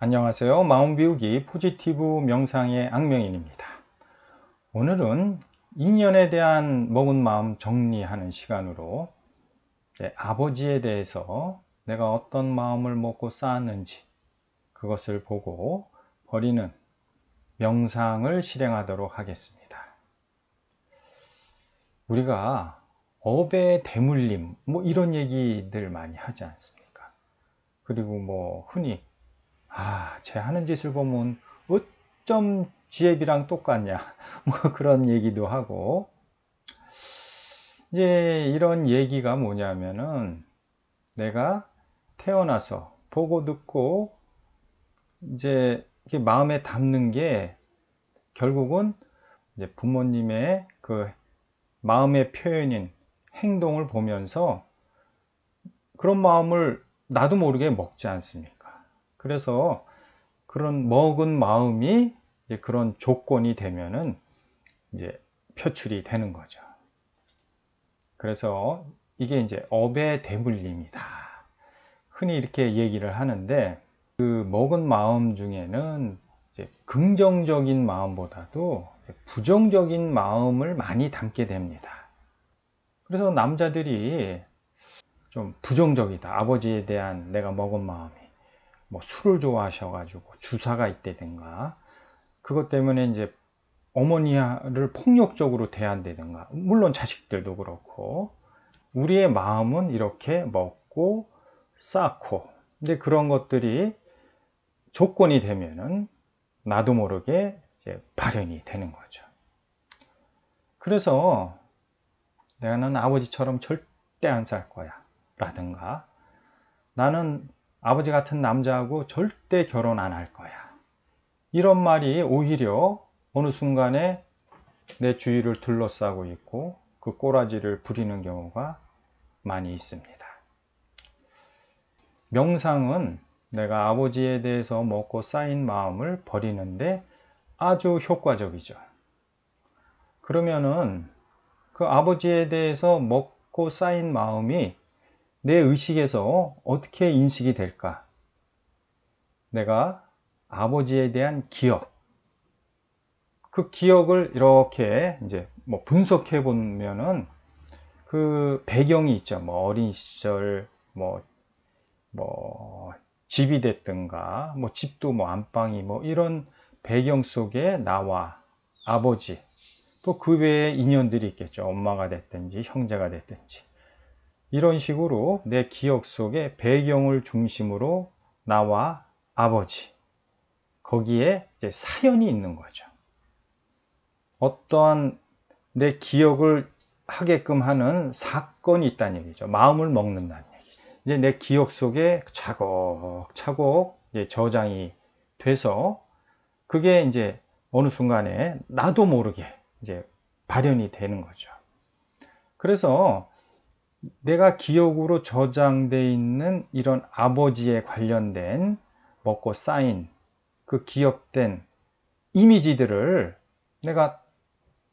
안녕하세요. 마음비우기 포지티브 명상의 악명인입니다. 오늘은 인연에 대한 먹은 마음 정리하는 시간으로 아버지에 대해서 내가 어떤 마음을 먹고 쌓았는지 그것을 보고 버리는 명상을 실행하도록 하겠습니다. 우리가 업의 대물림 이런 얘기들 많이 하지 않습니까? 그리고 흔히 쟤 하는 짓을 보면 어쩜 지혜비랑 똑같냐 그런 얘기도 하고, 이제 이런 얘기가 뭐냐면은 내가 태어나서 보고 듣고 이제 이게 마음에 담는 게 결국은 이제 부모님의 그 마음의 표현인 행동을 보면서 그런 마음을 나도 모르게 먹지 않습니까? 그래서 그런 먹은 마음이 이제 그런 조건이 되면은 이제 표출이 되는 거죠. 그래서 이게 이제 업의 대물림이다. 흔히 이렇게 얘기를 하는데, 그 먹은 마음 중에는 이제 긍정적인 마음보다도 부정적인 마음을 많이 담게 됩니다. 그래서 남자들이 좀 부정적이다. 아버지에 대한 내가 먹은 마음이 술을 좋아하셔가지고 주사가 있다든가, 그것 때문에 이제 어머니를 폭력적으로 대한다든가, 물론 자식들도 그렇고, 우리의 마음은 이렇게 먹고 쌓고, 근데 그런 것들이 조건이 되면은 나도 모르게 이제 발현이 되는 거죠. 그래서 나는 아버지처럼 절대 안 살 거야 라든가, 나는 아버지 같은 남자하고 절대 결혼 안 할 거야, 이런 말이 오히려 어느 순간에 내 주위를 둘러싸고 있고 그 꼬라지를 부리는 경우가 많이 있습니다. 명상은 내가 아버지에 대해서 먹고 쌓인 마음을 버리는데 아주 효과적이죠. 그러면은 그 아버지에 대해서 먹고 쌓인 마음이 내 의식에서 어떻게 인식이 될까? 내가 아버지에 대한 기억, 그 기억을 이렇게 이제 분석해 보면은 그 배경이 있죠. 어린 시절 집이 됐든가, 집도 안방이 이런 배경 속에 나와 아버지, 또 그 외에 인연들이 있겠죠. 엄마가 됐든지 형제가 됐든지, 이런 식으로 내 기억 속에 배경을 중심으로 나와 아버지, 거기에 이제 사연이 있는 거죠. 어떠한 내 기억을 하게끔 하는 사건이 있다는 얘기죠. 마음을 먹는다는 얘기죠. 이제 내 기억 속에 차곡차곡 저장이 돼서 그게 이제 어느 순간에 나도 모르게 이제 발현이 되는 거죠. 그래서 내가 기억으로 저장되어 있는 이런 아버지에 관련된 먹고 쌓인 그 기억된 이미지들을 내가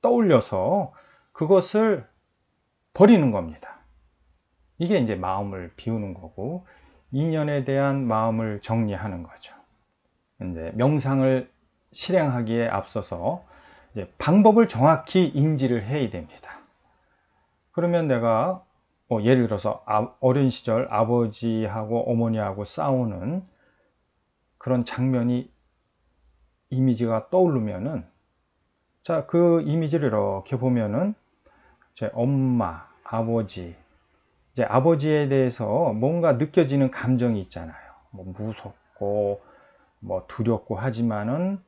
떠올려서 그것을 버리는 겁니다. 이게 이제 마음을 비우는 거고, 인연에 대한 마음을 정리하는 거죠. 이제 명상을 실행하기에 앞서서 이제 방법을 정확히 인지를 해야 됩니다. 그러면 내가 예를 들어서 어린 시절 아버지하고 어머니하고 싸우는 그런 장면이 이미지가 떠오르면은, 자, 그 이미지를 이렇게 보면은 제 엄마, 아버지, 이제 아버지에 대해서 뭔가 느껴지는 감정이 있잖아요. 무섭고 두렵고 하지만은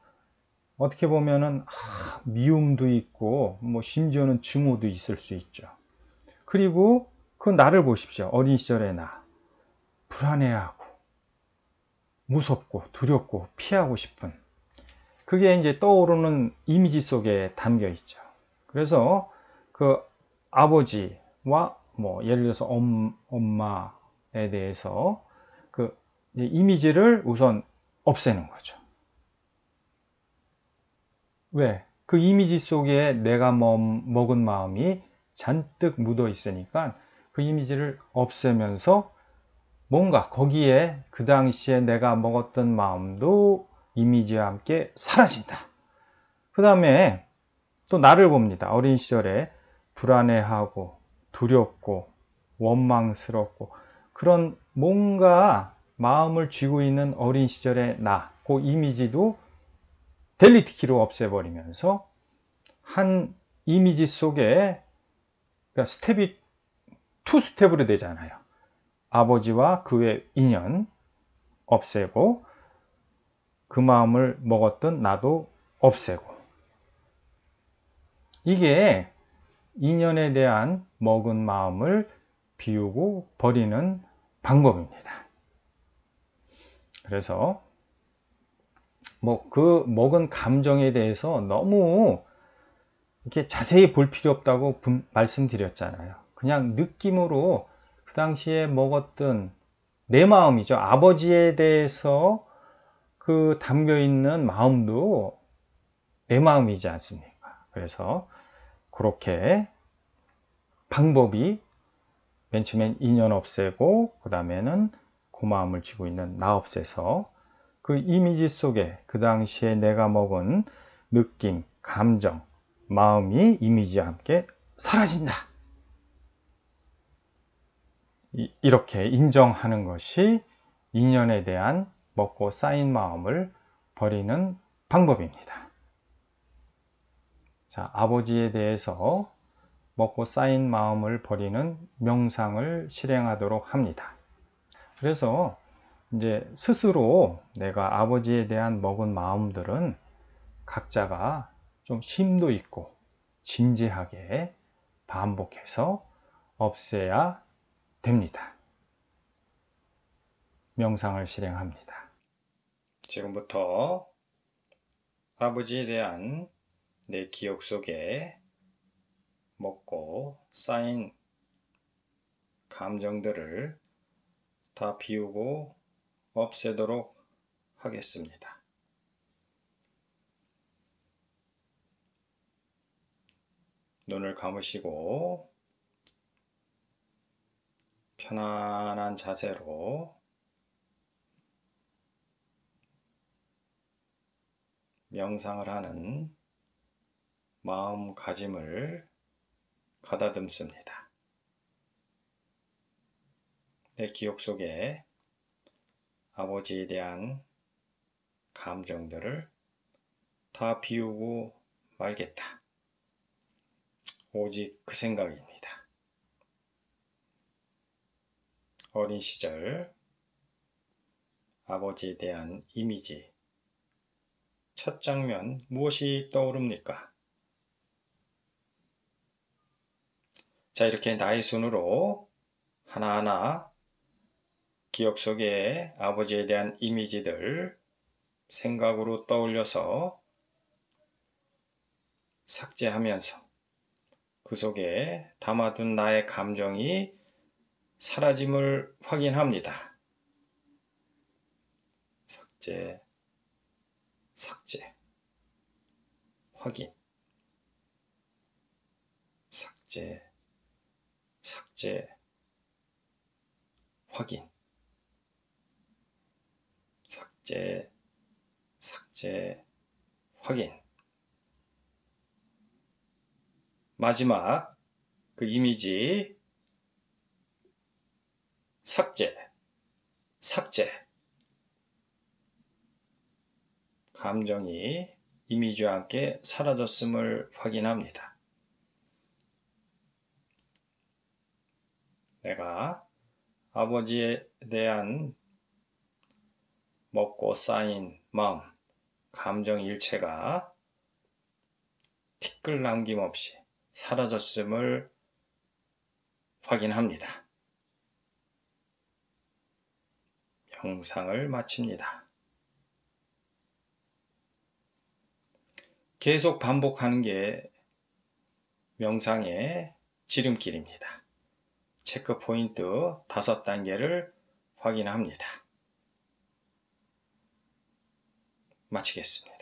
어떻게 보면은 미움도 있고 심지어는 증오도 있을 수 있죠. 그리고 그 나를 보십시오. 어린 시절의 나, 불안해하고 무섭고 두렵고 피하고 싶은, 그게 이제 떠오르는 이미지 속에 담겨 있죠. 그래서 그 아버지와 예를 들어서 엄마에 대해서 그 이미지를 우선 없애는 거죠. 왜? 그 이미지 속에 내가 먹은 마음이 잔뜩 묻어 있으니까 그 이미지를 없애면서 뭔가 거기에 그 당시에 내가 먹었던 마음도 이미지와 함께 사라진다. 그 다음에 또 나를 봅니다. 어린 시절에 불안해하고 두렵고 원망스럽고 그런 뭔가 마음을 쥐고 있는 어린 시절의 나, 그 이미지도 델리트 키로 없애버리면서 한 이미지 속에 그러니까 스텝이 투 스텝으로 되잖아요. 아버지와 그의 인연 없애고 그 마음을 먹었던 나도 없애고 이게 인연에 대한 먹은 마음을 비우고 버리는 방법입니다. 그래서 뭐 그 먹은 감정에 대해서 너무 이렇게 자세히 볼 필요 없다고 말씀드렸잖아요. 그냥 느낌으로 그 당시에 먹었던 내 마음이죠. 아버지에 대해서 그 담겨 있는 마음도 내 마음이지 않습니까? 그래서 그렇게 방법이 맨 처음엔 인연 없애고 그 다음에는 그 마음을 쥐고 있는 나 없애서 그 이미지 속에 그 당시에 내가 먹은 느낌, 감정, 마음이 이미지와 함께 사라진다. 이렇게 인정하는 것이 인연에 대한 먹고 쌓인 마음을 버리는 방법입니다. 자, 아버지에 대해서 먹고 쌓인 마음을 버리는 명상을 실행하도록 합니다. 그래서 이제 스스로 내가 아버지에 대한 먹은 마음들은 각자가 좀 심도 있고 진지하게 반복해서 없애야 됩니다. 명상을 실행합니다. 지금부터 아버지에 대한 내 기억 속에 먹고 쌓인 감정들을 다 비우고 없애도록 하겠습니다. 눈을 감으시고 편안한 자세로 명상을 하는 마음가짐을 가다듬습니다. 내 기억 속에 아버지에 대한 감정들을 다 비우고 말겠다. 오직 그 생각입니다. 어린 시절 아버지에 대한 이미지, 첫 장면 무엇이 떠오릅니까? 자, 이렇게 나의 손으로 하나하나 기억 속에 아버지에 대한 이미지들 생각으로 떠올려서 삭제하면서 그 속에 담아둔 나의 감정이 사라짐을 확인합니다. 삭제, 삭제, 확인, 삭제, 삭제, 확인, 삭제, 삭제, 확인. 마지막 그 이미지 삭제, 삭제. 감정이 이미지와 함께 사라졌음을 확인합니다. 내가 아버지에 대한 먹고 쌓인 마음, 감정 일체가 티끌 남김없이 사라졌음을 확인합니다. 명상을 마칩니다. 계속 반복하는 게 명상의 지름길입니다. 체크 포인트 5단계를 확인합니다. 마치겠습니다.